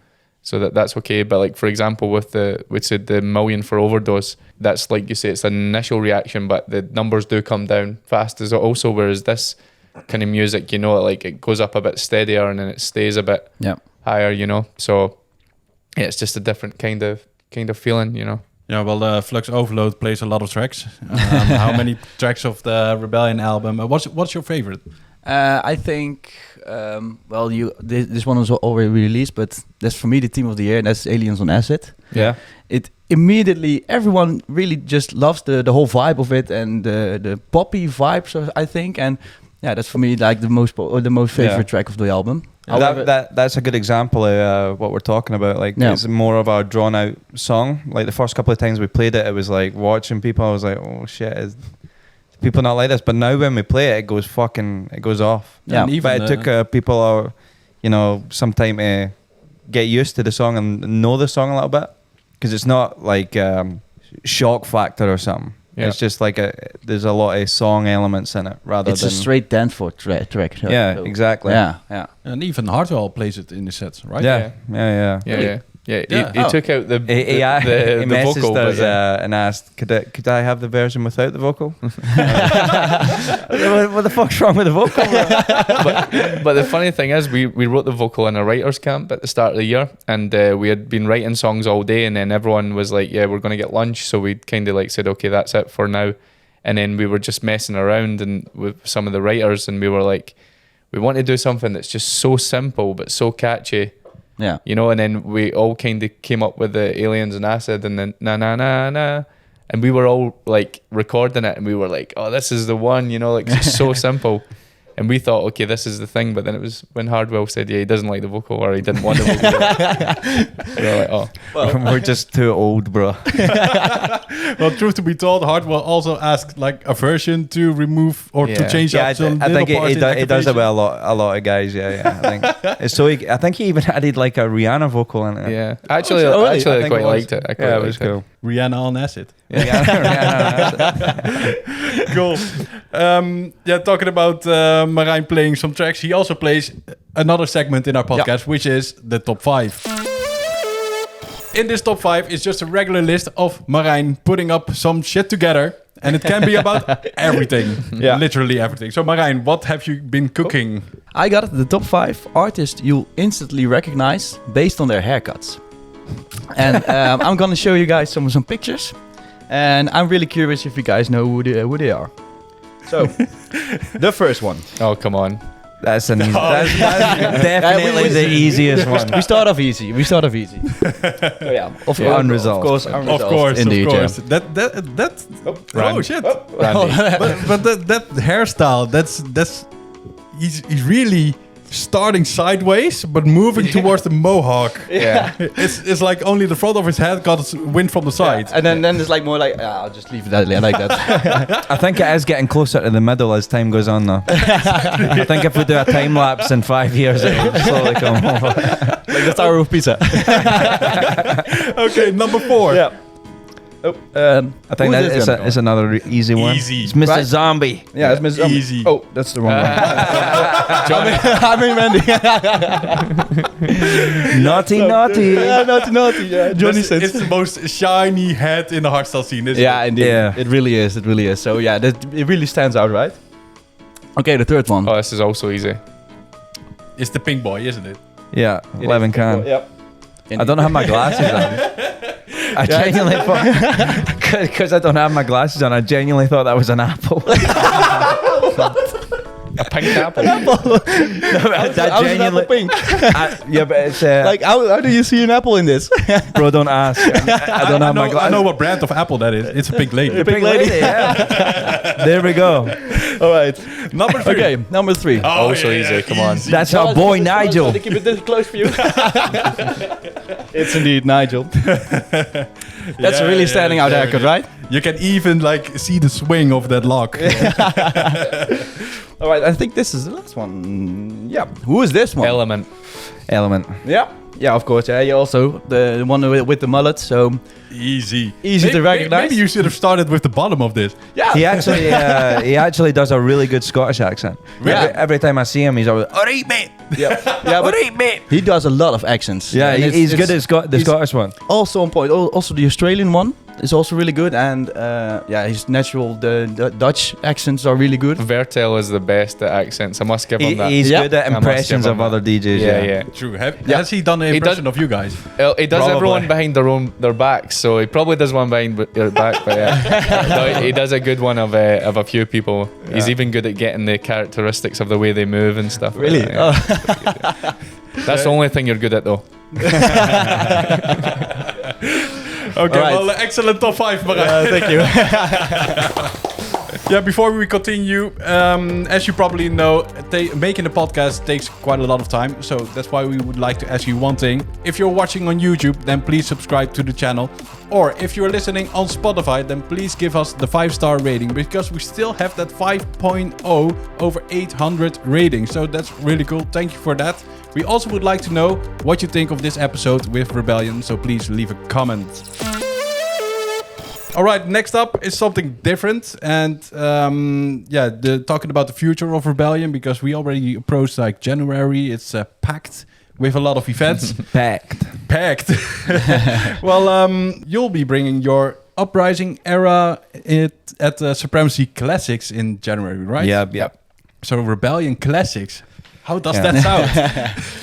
so that's okay. But like, for example, with we said the million for Overdose, that's like you say, it's an initial reaction, but the numbers do come down fast as also, whereas this kind of music, you know, like it goes up a bit steadier and then it stays a bit higher, you know. So yeah, it's just a different kind of feeling, you know. Yeah, well, Flux Overload plays a lot of tracks. How many tracks of the Rebellion album? What's your favorite? I think, this one was already released, but that's for me the team of the year, and that's Aliens on Acid. Yeah. It immediately, everyone really just loves the whole vibe of it and the poppy vibes, I think. And yeah, that's for me like the most favorite track of the album. That's a good example of what we're talking about. Like, it's more of a drawn out song. Like the first couple of times we played it, it was like watching people. I was like, oh shit, is people not like this? But now when we play it, it goes off. Yeah, and but it took people, some time to get used to the song and know the song a little bit, because it's not like shock factor or something. Yeah. It's just like there's a lot of song elements in it rather than... It's a straight dance floor track. Yeah, exactly. Yeah. And even Hardstyle plays it in the sets, right? Yeah. He took out the he vocal, messaged us and asked, could I have the version without the vocal? What the fuck's wrong with the vocal? but the funny thing is, we wrote the vocal in a writer's camp at the start of the year, and we had been writing songs all day, and then everyone was like, yeah, we're going to get lunch, so we kind of like said, okay, that's it for now. And then we were just messing around and with some of the writers, and we were like, we want to do something that's just so simple but so catchy. Yeah, and then we all kind of came up with the Aliens and Acid, and then na na na na, and we were all like recording it, and we were like, oh, this is the one, like it's just so simple. And we thought, okay, this is the thing. But then it was when Hardwell said, yeah, he doesn't like the vocal, or he didn't want the vocal. We were like, oh, well, we're just too old, bro. Well, truth to be told, Hardwell also asked like a version to remove or to change up some I think little parts. he does it with a lot of guys. Yeah. I think so. I think he even added like a Rihanna vocal in it. Yeah, actually, I quite liked it. It was cool. Rihanna on Acid. Yeah, Rihanna on Acid. Cool. Talking about Marijn playing some tracks, he also plays another segment in our podcast, which is the top 5. In this top 5 is just a regular list of Marijn putting up some shit together, and it can be about everything, literally everything. So Marijn, what have you been cooking? I got the top 5 artists you'll instantly recognize based on their haircuts. And I'm gonna show you guys some pictures, and I'm really curious if you guys know who they are. So, the first one. Oh, come on. That's definitely the easiest one. We start off easy. So, yeah, unresolved. Of course, indeed. Of course. Yeah. That. Randy. Oh shit! Randy. but that hairstyle. That's he's really starting sideways, but moving towards the mohawk. Yeah. It's like only the front of his head got wind from the side. And then it's like more like, I'll just leave it like that. I think it is getting closer to the middle as time goes on, though. I think if we do a time lapse in 5 years, it will slowly come over. Like the Tower of Pisa. Okay, number 4. Yeah. I think that is another easy one. Easy. It's Mr. Zombie. Yeah, it's Mr. Zombie. Easy. Oh, that's the wrong one. I mean Randy. Naughty. Yeah, naughty. Yeah, Johnny said it's the most shiny head in the hardstyle scene, isn't it? Yeah, indeed. Yeah. It really is. So yeah, it really stands out, right? Okay, the third one. Oh, this is also easy. It's the pink boy, isn't it? Yeah, 11 can. Yep. I don't have my glasses on. I genuinely thought, because I don't have my glasses on, I genuinely thought that was an apple. A pink apple. I genuinely pink. Yeah, but it's Like how do you see an apple in this? bro, don't ask. I don't have my glasses. I know what brand of apple that is. It's a pink lady. The pink lady. Yeah. There we go. All right. Number 3. Okay, number 3. Oh, so easy. Come on. That's our boy Nigel. Keep it this close for you. It's indeed Nigel. That's a really standing out haircut, right? You can even like see the swing of that lock. All right, I think this is the last one. Yeah. Who is this one? Element. Yeah, of course. Yeah, you also the one with the mullet. So Easy to recognize. Maybe you should have started with the bottom of this. Yeah. He actually does a really good Scottish accent. Yeah. Every time I see him, he's always, all right, mate. Yeah, but he does a lot of accents. Yeah, and he's it's good at the Scottish one. Also on point. Also the Australian one. is also really good, and his natural the Dutch accents are really good. Vertel is the best at accents. I must give him that. He's good at I must impressions give of him other DJs. Yeah. True. Has he done an impression of you guys? He does Probably. everyone behind their backs, so he probably does one behind their back. But no, he does a good one of a few people. He's even good at getting the characteristics of the way they move and stuff. Really? Like that, yeah. That's the only thing you're good at, though. Okay, Alright. well, excellent top 5, Marijn. Thank you. Yeah, before we continue, as you probably know, making a podcast takes quite a lot of time. So that's why we would like to ask you one thing. If you're watching on YouTube, then please subscribe to the channel. Or if you're listening on Spotify, then please give us the 5-star rating, because we still have that 5.0 over 800 rating. So that's really cool. Thank you for that. We also would like to know what you think of this episode with Rebellion. So please leave a comment. All right, next up is something different, and talking about the future of Rebellion, because we already approached like January. It's packed with a lot of events. Packed. Well, you'll be bringing your Uprising Era at Supremacy Classics in January, right? Yeah. So Rebellion Classics. How does that sound?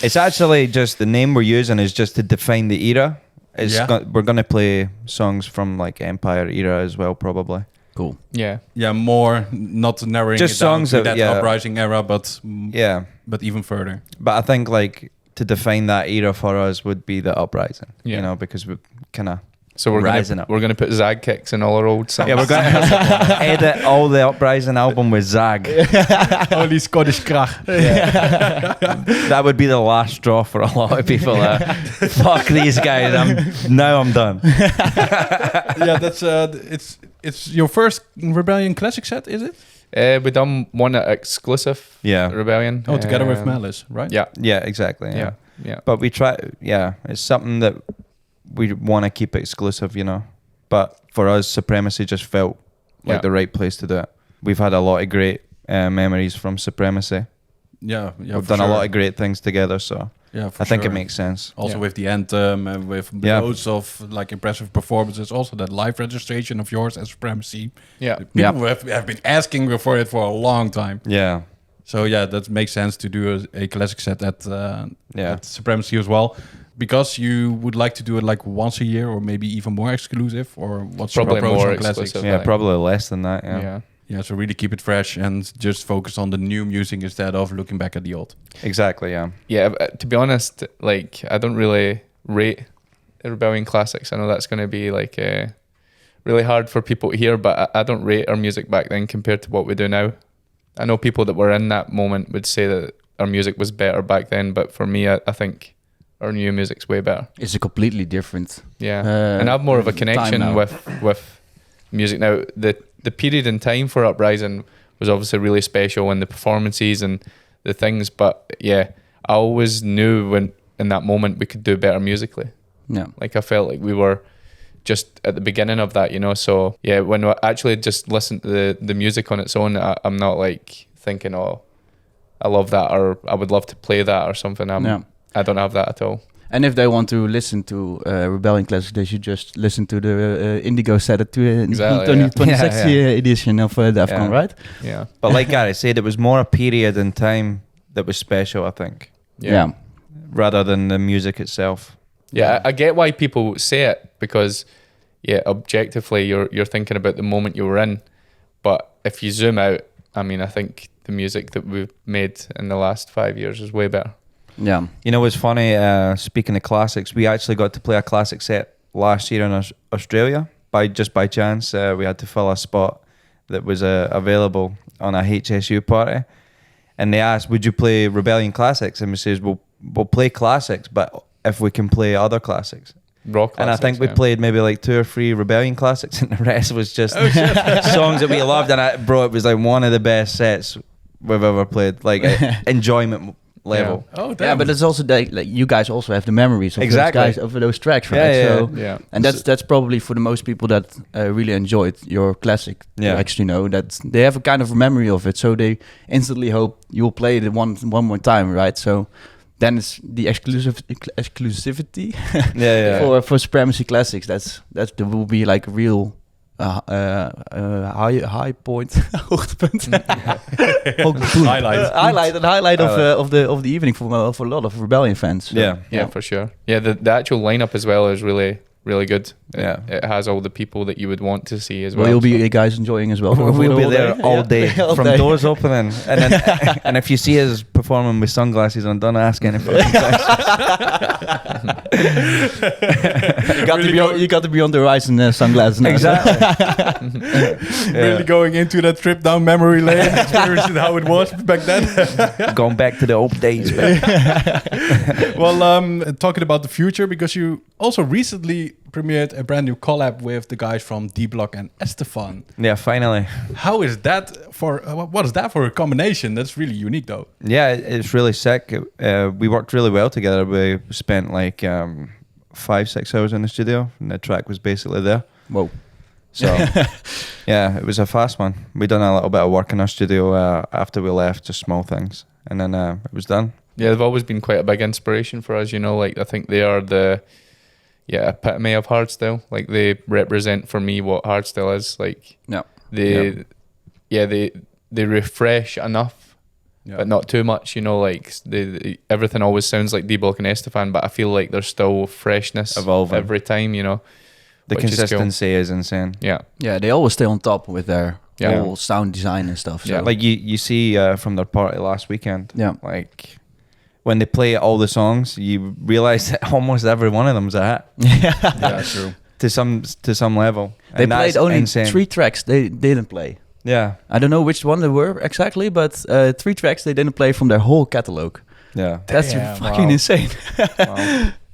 It's actually just the name we're using is just to define the era. We're gonna play songs from like Empire era as well, probably. Cool. Yeah. Yeah, more not narrowing Just it down songs to that- that Uprising Era, but but even further. But I think like to define that era for us would be the Uprising. Yeah. You know, because we kind of So we're rising gonna up. we're gonna put Zag kicks in all our old songs. Yeah, we're gonna edit all the Uprising album with Zag. Only Scottish Krach. That would be the last straw for a lot of people. Fuck these guys. I'm done. Yeah, that's it's your first Rebellion Classic set, is it? We done one at Exclusive. Yeah. Rebellion. Oh, together with Malice, right? Yeah. Yeah, exactly. Yeah. But we try. Yeah, it's something that we want to keep exclusive, you know. But for us, Supremacy just felt like the right place to do it. We've had a lot of great memories from Supremacy. Yeah, We've done a lot of great things together, so I think it makes sense. Also with the anthem and with loads of like impressive performances. Also that live registration of yours as Supremacy. Yeah. People have been asking for it for a long time. Yeah. So yeah, that makes sense to do a classic set at Supremacy as well. Because you would like to do it like once a year, or maybe even more exclusive, or what's Probably your approach more on classics? exclusive. Yeah, probably less than that. Yeah. Yeah, so really keep it fresh and just focus on the new music instead of looking back at the old. Exactly. Yeah. Yeah, to be honest, like I don't really rate the Rebellion Classics. I know that's going to be like really hard for people to hear, but I don't rate our music back then compared to what we do now. I know people that were in that moment would say that our music was better back then, but for me, I think our new music's way better. It's a completely different. Yeah, and I have more of a connection with music now. The period in time for Uprising was obviously really special, and the performances and the things. But yeah, I always knew when in that moment we could do better musically. Yeah, like I felt like we were just at the beginning of that, you know. So yeah, when I actually just listen to the music on its own, I'm not like thinking, oh, I love that, or I would love to play that or something. I don't have that at all. And if they want to listen to Rebellion Classic, they should just listen to the Indigo set at 26th edition of DEFCON, right? Yeah. But like Gary said, it was more a period in time that was special, I think. Yeah. Rather than the music itself. Yeah, I get why people say it, because objectively you're thinking about the moment you were in. But if you zoom out, I mean, I think the music that we've made in the last 5 years is way better. Yeah. You know, it's funny, speaking of classics, we actually got to play a classic set last year in Australia. By chance, we had to fill a spot that was available on a HSU party. And they asked, would you play Rebellion Classics? And we says, we'll play classics, but if we can play other classics. Rock classics, and I think we played maybe like 2 or 3 Rebellion Classics, and the rest was just songs that we loved. And it was like one of the best sets we've ever played, like enjoyment level. Yeah. Oh, damn. Yeah, but it's also like you guys also have the memories of those guys, of those tracks, right? Yeah. And that's probably for the most people that really enjoyed your classic. Yeah. You actually know that they have a kind of a memory of it, so they instantly hope you'll play it one more time, right? So then it's the exclusivity Yeah. for Supremacy Classics. That will be like a real high point, hoogtepunt, highlight of the evening for a lot of Rebellion fans. So. Yeah, for sure. Yeah, the actual lineup as well is really good. It has all the people that you would want to see as well. Well, you'll be guys enjoying as well. We'll be there all day all from day. doors opening, and if you see us performing with sunglasses on, don't ask any fucking questions. You got to be on the horizon sunglasses now. Exactly. Really going into that trip down memory lane, experiencing how it was back then. Going back to the old days. Well, talking about the future, because you also recently premiered a brand new collab with the guys from D-Block and Estefan. Yeah, finally. How is that for? What is that for a combination? That's really unique, though. Yeah, it's really sick. We worked really well together. We spent like 5-6 hours in the studio, and the track was basically there. Whoa. So, yeah, it was a fast one. We done a little bit of work in our studio after we left, just small things, and then it was done. Yeah, they've always been quite a big inspiration for us. You know, like I think they are the epitome of hardstyle. Like they represent for me what hardstyle is. Like they refresh enough, but not too much. You know, like everything always sounds like D-Block and Estefan, but I feel like there's still freshness Evolving every time. You know, the consistency is insane. Yeah, they always stay on top with their Yeah. whole sound design and stuff. So. Yeah. Like you see from their party last weekend. Yeah. Like when they play all the songs, you realize that almost every one of them's a hit. Yeah, true. To some level. They And played that's only insane. 3 tracks they didn't play. Yeah. I don't know which one they were exactly, but 3 tracks they didn't play from their whole catalog. Yeah. That's Damn, fucking wow. insane.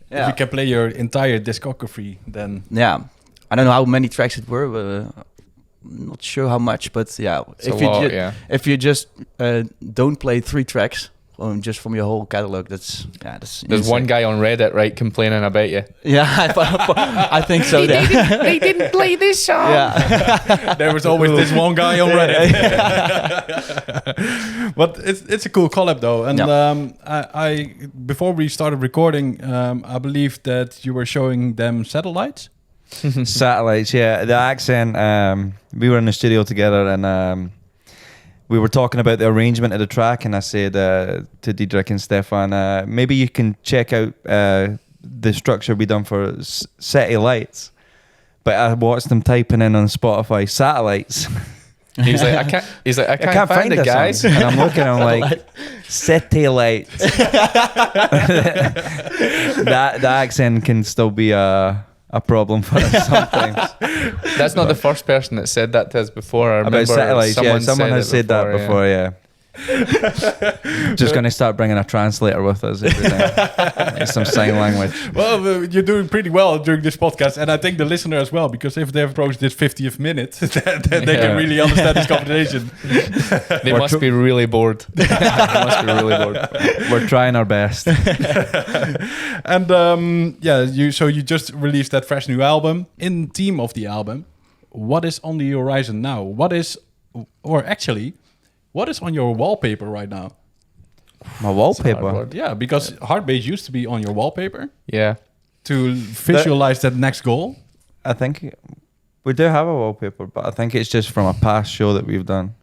If you can play your entire discography, then Yeah. I don't know how many tracks it were, but I'm not sure how much, but yeah. it's a lot. If you just don't play 3 tracks just from your whole catalog, that's There's insane. one guy on Reddit, right, complaining about you. Yeah, I think so. They didn't play this song. Yeah. there was always this one guy on Reddit. But it's a cool collab though, and I before we started recording, I believe that you were showing them satellites. Satellites, yeah. The accent, we were in the studio together and we were talking about the arrangement of the track, and I said to Diedrich and Stefan, maybe you can check out the structure we done for satellites. But I watched them typing in on Spotify, satellites. He's like, I can't find it, this guys. song. And I'm looking, I'm like, satellites. that accent can still be a problem for us sometimes. That's not the first person that said that to us before. I About remember satellites, someone has it said that before, yeah. Just going to start bringing a translator with us every time. Some sign language. Well, you're doing pretty well during this podcast, and I think the listener as well, because if they've approached this 50th minute, then they can really understand this conversation. They must be really bored. They must be really bored. We're trying our best. And you just released that fresh new album. In theme of the album, what is on the horizon now? What is on your wallpaper right now? My wallpaper? Yeah, because Heartbeat used to be on your wallpaper. Yeah. To visualize that next goal. I think we do have a wallpaper, but I think it's just from a past show that we've done.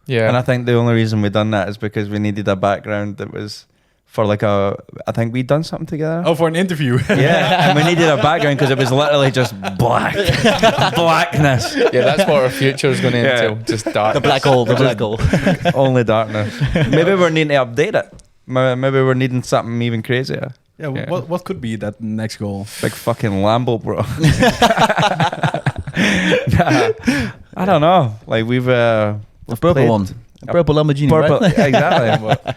Yeah. And I think the only reason we done that is because we needed a background that was for I think we'd done something together. Oh, for an interview. Yeah, and we needed a background because it was literally just blackness. Yeah, that's what our future is going to entail. Just dark. The black hole. Only darkness. Maybe we're needing to update it. Maybe we're needing something even crazier. Yeah, what could be that next goal? Big fucking Lambo, bro. Nah, I don't know. Like we've A purple one. A purple Lamborghini, purple, right? exactly.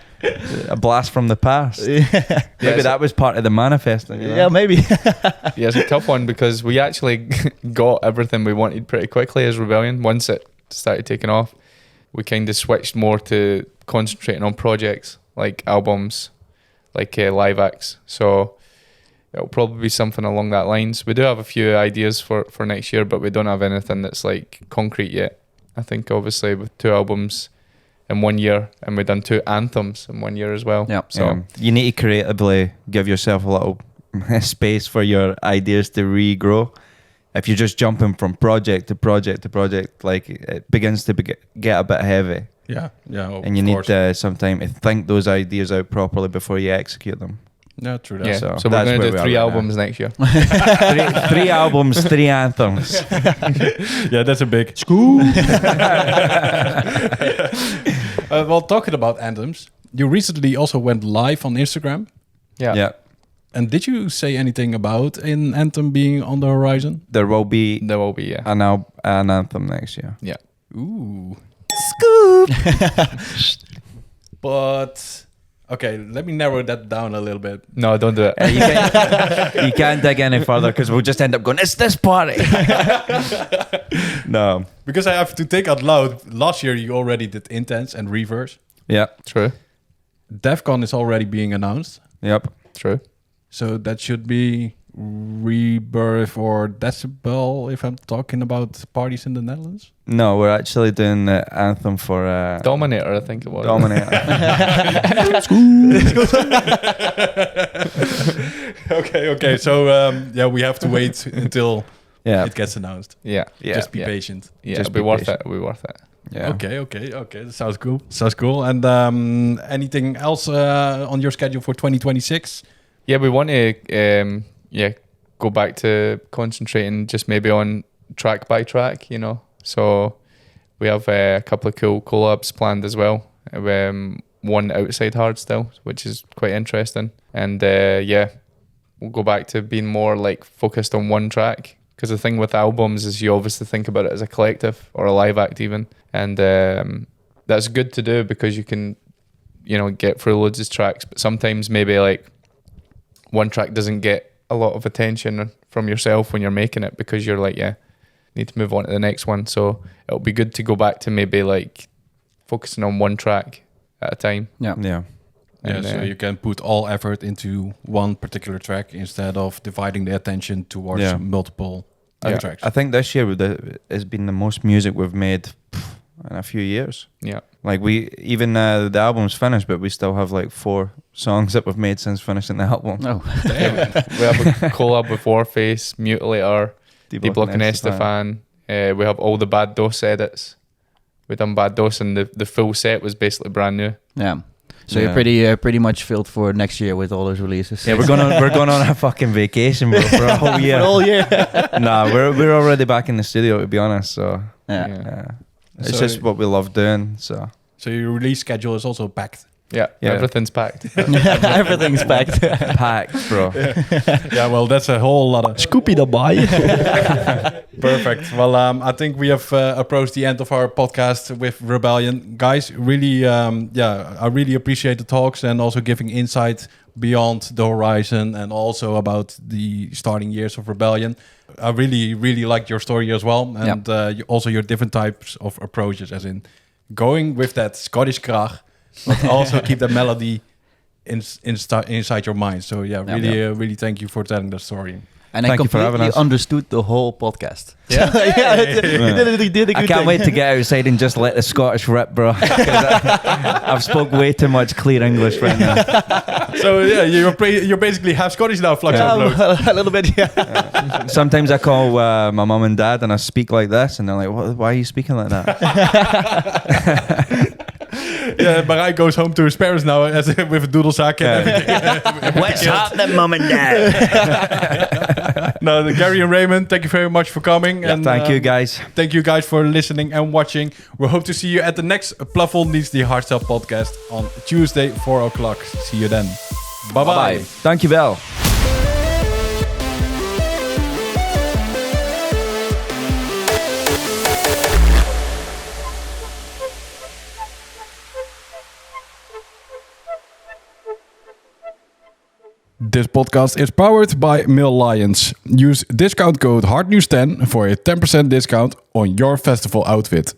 A blast from the past. Maybe that was part of the manifesting. You know? Yeah, maybe. Yeah, it's a tough one because we actually got everything we wanted pretty quickly as Rebellion. Once it started taking off, we kind of switched more to concentrating on projects like albums, like live acts. So it'll probably be something along that lines. We do have a few ideas for next year, but we don't have anything that's like concrete yet. I think obviously with 2 albums, in 1 year, and we've done 2 anthems in 1 year as well. Yeah. So You need to creatively give yourself a little space for your ideas to regrow. If you're just jumping from project to project to project, like it begins to get a bit heavy, Yeah, and you need some time to think those ideas out properly before you execute them. Yeah, true that. yeah, So so we're that's going to where do we 3 are right albums next year. three albums, 3 anthems. Yeah, that's a big school. Well, talking about anthems, you recently also went live on Instagram. Yeah. And did you say anything about an anthem being on the horizon? There will be There will be, yeah. an anthem next year. Yeah. Ooh. Scoop! But, okay, let me narrow that down a little bit. No, don't do it. You can't dig any further because we'll just end up going, it's this party. No. Because I have to think out loud. Last year, you already did Intense and Reverse. Yeah. True. DEFCON is already being announced. Yep. True. So that should be Rebirth or Decibel if I'm talking about parties in the Netherlands. No, we're actually doing the anthem for Dominator, I think it was. Dominator. Okay. So, yeah, we have to wait until Yeah. it gets announced. Yeah. Yeah. Just be Yeah. patient. Yeah, Just it'll be be worth patient. it. It'll be worth it. Yeah. Okay. That sounds cool. And anything else on your schedule for 2026? Yeah, we want to go back to concentrating just maybe on track by track, So we have a couple of cool collabs planned as well. One outside Hardstyle, which is quite interesting. And we'll go back to being more like focused on one track. Because the thing with albums is you obviously think about it as a collective or a live act even. And that's good to do because you can, get through loads of tracks. But sometimes maybe like one track doesn't get a lot of attention from yourself when you're making it because you're like, need to move on to the next one. So it'll be good to go back to maybe like focusing on one track at a time. Yeah. Yeah, And, so you can put all effort into one particular track instead of dividing the attention towards multiple other tracks. I think this year has been the most music we've made in a few years. Yeah. Like the album's finished, but we still have like 4 songs that we've made since finishing the album. Oh, We have a collab with Warface, Mutilator, D-Block and Estefan. We have all the Bad Dose edits. We done Bad Dose, and the full set was basically brand new. yeah. So Yeah. you're pretty much filled for next year with all those releases. Yeah, we're going on a fucking vacation, bro, for a whole year. For a whole year. Nah, we're already back in the studio, to be honest. So Yeah. it's So- just what we love doing. So So your release schedule is also packed. Yeah, Yeah. everything's packed. Everything's packed. packed, bro. Yeah, well, that's a whole lot of... Scoopy daarbij. Perfect. Well, I think we have approached the end of our podcast with Rebellion. Guys, really, I really appreciate the talks and also giving insight beyond the horizon and also about the starting years of Rebellion. I really, really liked your story as well. And also your different types of approaches, as in going with that Scottish krach, but also keep that melody inside your mind. So really thank you for telling that story. And Thank I you for having completely us. understood the whole podcast. Yeah. You did a I good can't thing. wait to get outside and just let the Scottish rip, bro. 'Cause I've spoke way too much clear English right now. So yeah, you're basically half Scottish now, Flux Upload. A little bit, yeah. Sometimes I call my mum and dad and I speak like this, and they're like, "Why are you speaking like that?" Yeah, Barai goes home to his parents now with a doodlezaak and everything. What's happening, mum and dad? No, Gary and Raymond, thank you very much for coming. And Thank you, guys. Thank you guys for listening and watching. We hope to see you at the next PLAFONDDIENST, the Hardstyle Podcast on Tuesday, 4 o'clock. See you then. Bye-bye. Dankjewel. This podcast is powered by Mill Lions. Use discount code HARDNEWS10 for a 10% discount on your festival outfit.